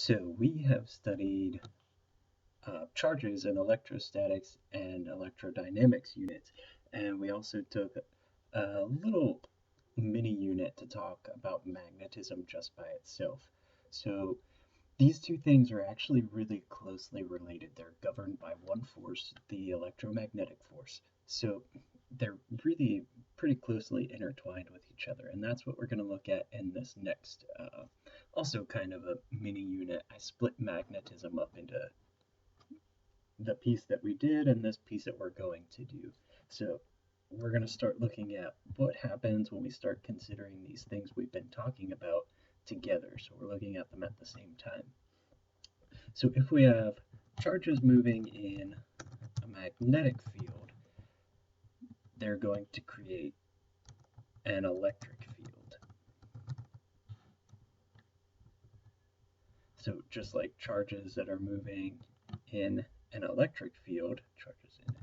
So we have studied charges in electrostatics and electrodynamics units, and we also took a little mini unit to talk about magnetism just by itself. So these two things are actually really closely related. They're governed by one force, the electromagnetic force. So they're really pretty closely intertwined with each other, and that's what we're going to look at in this next, also kind of a mini unit. I split magnetism up into the piece that we did and this piece that we're going to do. So we're going to start looking at what happens when we start considering these things we've been talking about together. So we're looking at them at the same time. So if we have charges moving in a magnetic field, they're going to create an electric field. So just like charges that are moving in an electric field, charges in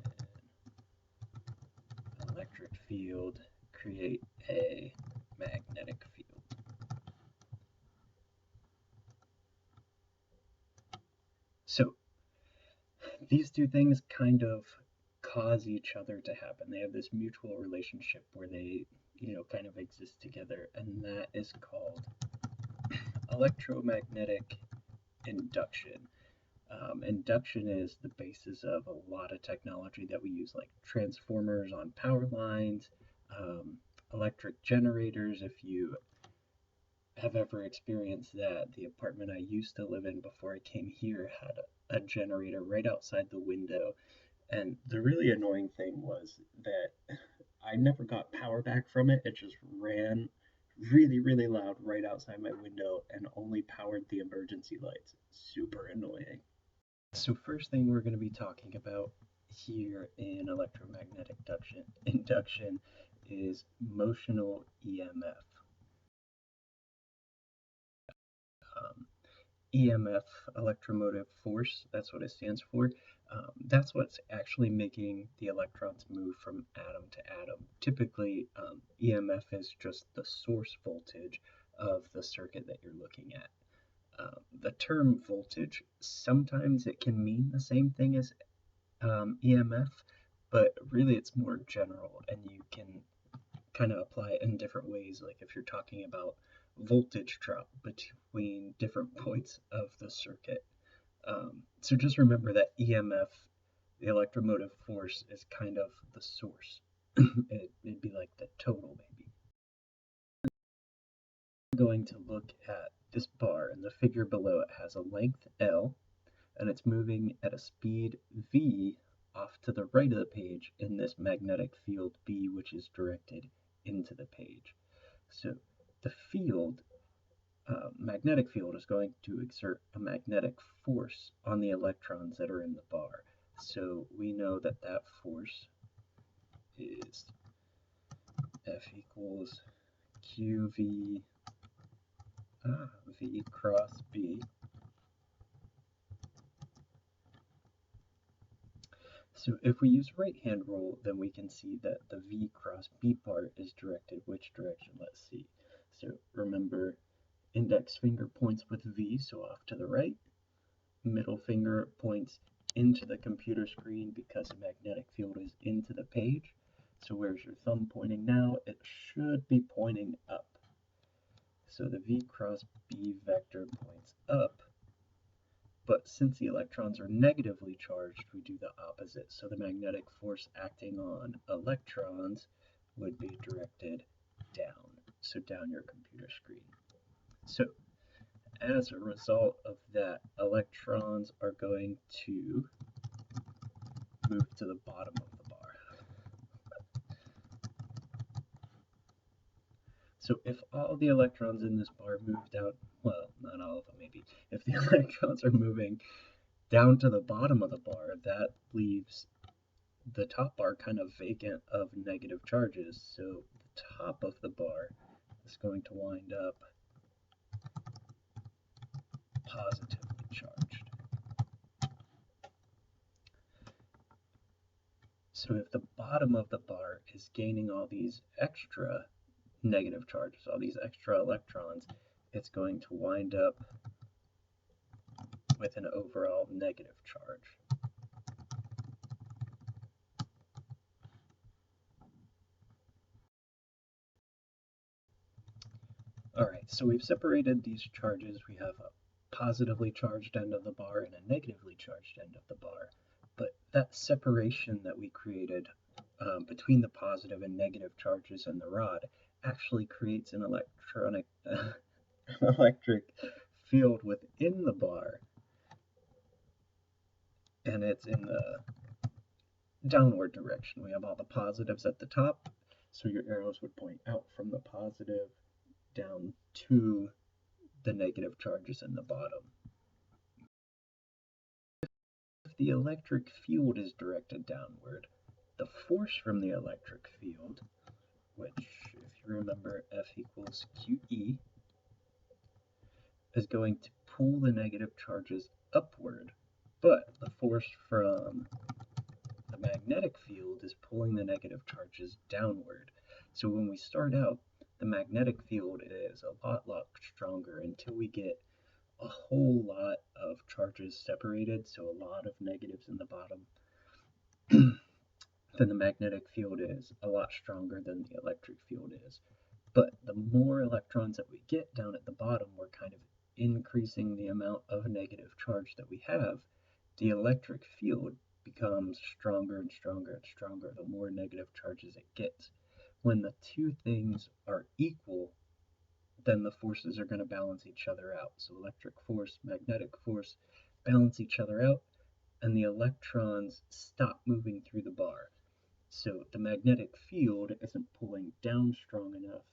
an electric field create a magnetic field. So these two things kind of cause each other to happen. They have this mutual relationship where they, kind of exist together, and that is called electromagnetic induction. Induction is the basis of a lot of technology that we use, like transformers on power lines, electric generators. If you have ever experienced that, the apartment I used to live in before I came here had a generator right outside the window. And the really annoying thing was that I never got power back from it. It just ran really, really loud right outside my window and only powered the emergency lights. Super annoying. So first thing we're going to be talking about here in electromagnetic induction is motional EMF. EMF, electromotive force, that's what it stands for. That's what's actually making the electrons move from atom to atom. Typically, EMF is just the source voltage of the circuit that you're looking at. The term voltage, sometimes it can mean the same thing as EMF, but really it's more general, and you can kind of apply it in different ways. Like if you're talking about voltage drop between different points of the circuit. So just remember that EMF, the electromotive force, is kind of the source. It'd be like the total, maybe. We're going to look at this bar, and the figure below it has a length L, and it's moving at a speed V off to the right of the page in this magnetic field B, which is directed into the page. So the field, magnetic field, is going to exert a magnetic force on the electrons that are in the bar. So we know that that force is F equals QV V cross B. So if we use right-hand rule, then we can see that the V cross B part is directed which direction? Let's see. So remember, index finger points with V, so off to the right. Middle finger points into the computer screen because the magnetic field is into the page. So where's your thumb pointing now? It should be pointing up. So the V cross B vector points up. But since the electrons are negatively charged, we do the opposite. So the magnetic force acting on electrons would be directed down. So down your computer screen. So as a result of that, electrons are going to move to the bottom of the bar. So if all the electrons in this bar move down, well, not all of them maybe, if the electrons are moving down to the bottom of the bar, that leaves the top bar kind of vacant of negative charges. So the top of the bar is going to wind up positively charged. So if the bottom of the bar is gaining all these extra negative charges, all these extra electrons, it's going to wind up with an overall negative charge. Alright, so we've separated these charges. We have a positively charged end of the bar and a negatively charged end of the bar. But that separation that we created between the positive and negative charges in the rod actually creates an electric field within the bar, and it's in the downward direction. We have all the positives at the top, so your arrows would point out from the positive down to the negative charges in the bottom. If the electric field is directed downward, the force from the electric field, which, if you remember, F equals QE, is going to pull the negative charges upward, but the force from the magnetic field is pulling the negative charges downward. So when we start out, the magnetic field is a lot stronger until we get a whole lot of charges separated, so a lot of negatives in the bottom. Then the magnetic field is a lot stronger than the electric field is. But the more electrons that we get down at the bottom, we're kind of increasing the amount of negative charge that we have. The electric field becomes stronger and stronger and stronger the more negative charges it gets. When the two things are equal, then the forces are going to balance each other out. So electric force, magnetic force balance each other out, and the electrons stop moving through the bar. So the magnetic field isn't pulling down strong enough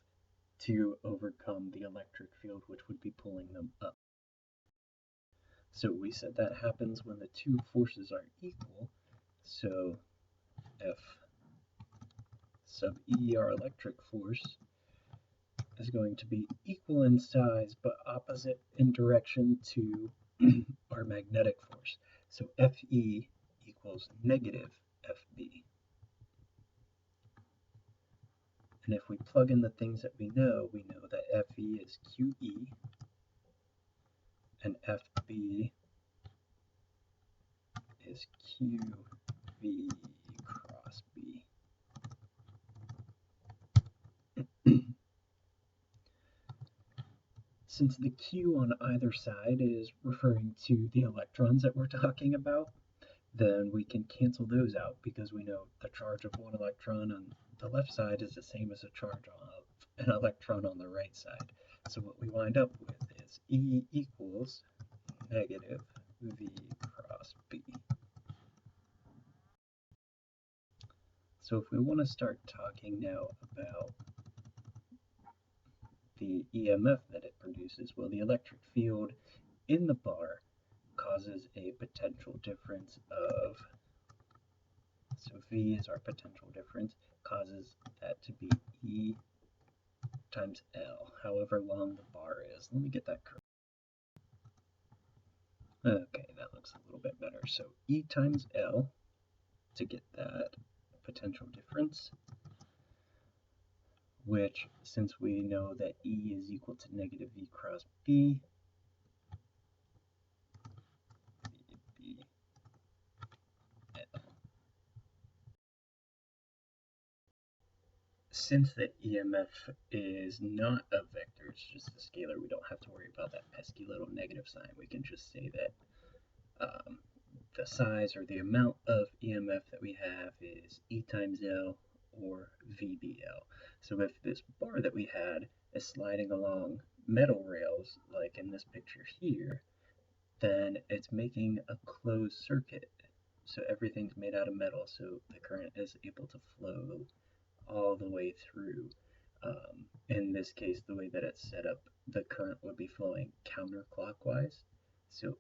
to overcome the electric field, which would be pulling them up. So we said that happens when the two forces are equal. So F sub E, our electric force, is going to be equal in size but opposite in direction to our magnetic force. So Fe equals negative Fb. And if we plug in the things that we know that Fe is QE and Fb is QV cross B. Since the Q on either side is referring to the electrons that we're talking about, then we can cancel those out because we know the charge of one electron on the left side is the same as the charge of an electron on the right side. So what we wind up with is E equals negative V cross B. So if we want to start talking now about the EMF that it produces, well, the electric field in the bar causes a potential difference of, so V is our potential difference, causes that to be E times L, however long the bar is. Let me get that correct. Okay, that looks a little bit better. So E times L to get that potential difference, which, since we know that E is equal to negative V cross B, since the EMF is not a vector, it's just a scalar, we don't have to worry about that pesky little negative sign. We can just say that the size or the amount of EMF that we have is E times L or VBL. So if this bar that we had is sliding along metal rails, like in this picture here, then it's making a closed circuit. So everything's made out of metal, so the current is able to flow all the way through. In this case, the way that it's set up, the current would be flowing counterclockwise. So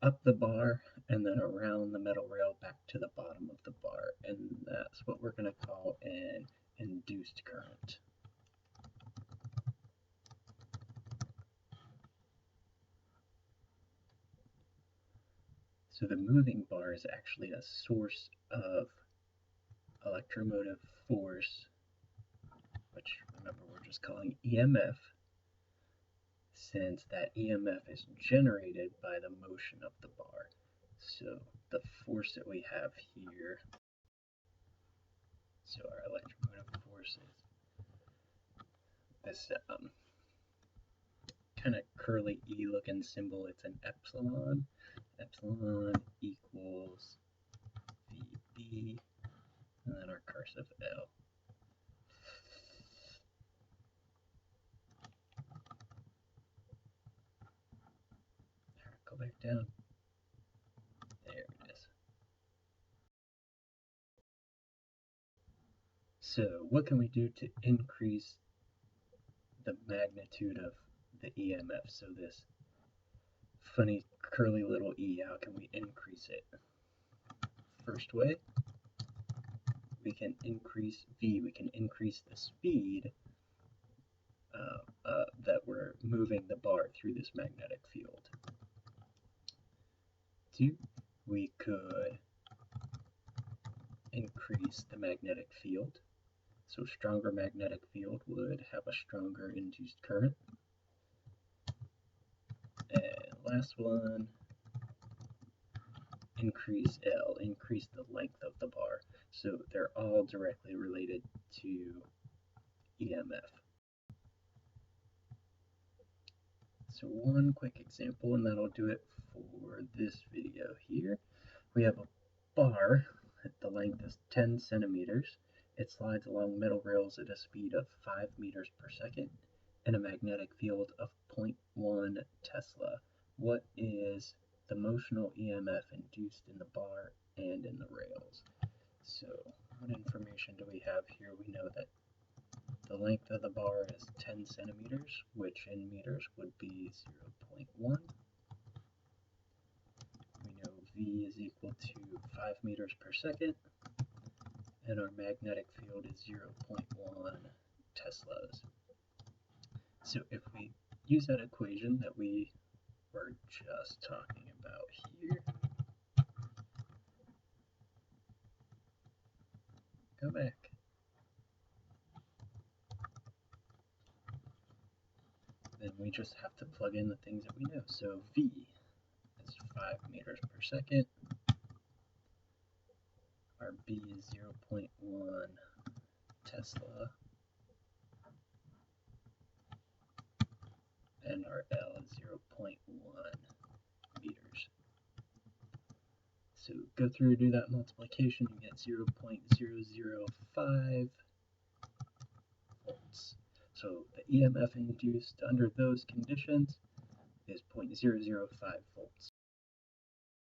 up the bar and then around the metal rail back to the bottom of the bar. And that's what we're going to call an induced current. So the moving bar is actually a source of electromotive force, which remember we're just calling EMF, since that EMF is generated by the motion of the bar. So the force that we have here, so our electromotive force is this kind of curly E looking symbol. It's an epsilon. Epsilon equals VB, and then our cursive L. Go back down. There it is. So what can we do to increase the magnitude of the EMF? So this funny curly little E, how can we increase it? First way, we can increase V, we can increase the speed that we're moving the bar through this magnetic field. Two, we could increase the magnetic field. So stronger magnetic field would have a stronger induced current. And last one, increase L, increase the length of the bar. So they're all directly related to EMF. So one quick example, and that'll do it for this video here. We have a bar, the length is 10 centimeters. It slides along metal rails at a speed of 5 meters per second in a magnetic field of 0.1 Tesla. What is the motional EMF induced in the bar and in the rails? So what information do we have here? We know that the length of the bar is 10 centimeters, which in meters would be 0.1. We know V is equal to 5 meters per second, and our magnetic field is 0.1 Teslas. So if we use that equation that we were just talking about here, go back. Then we just have to plug in the things that we know. So V is 5 meters per second. Our B is 0.1 Tesla. And our L is 0.1 meters. So go through and do that multiplication, you get 0.005 volts. So the EMF induced under those conditions is 0.005 volts.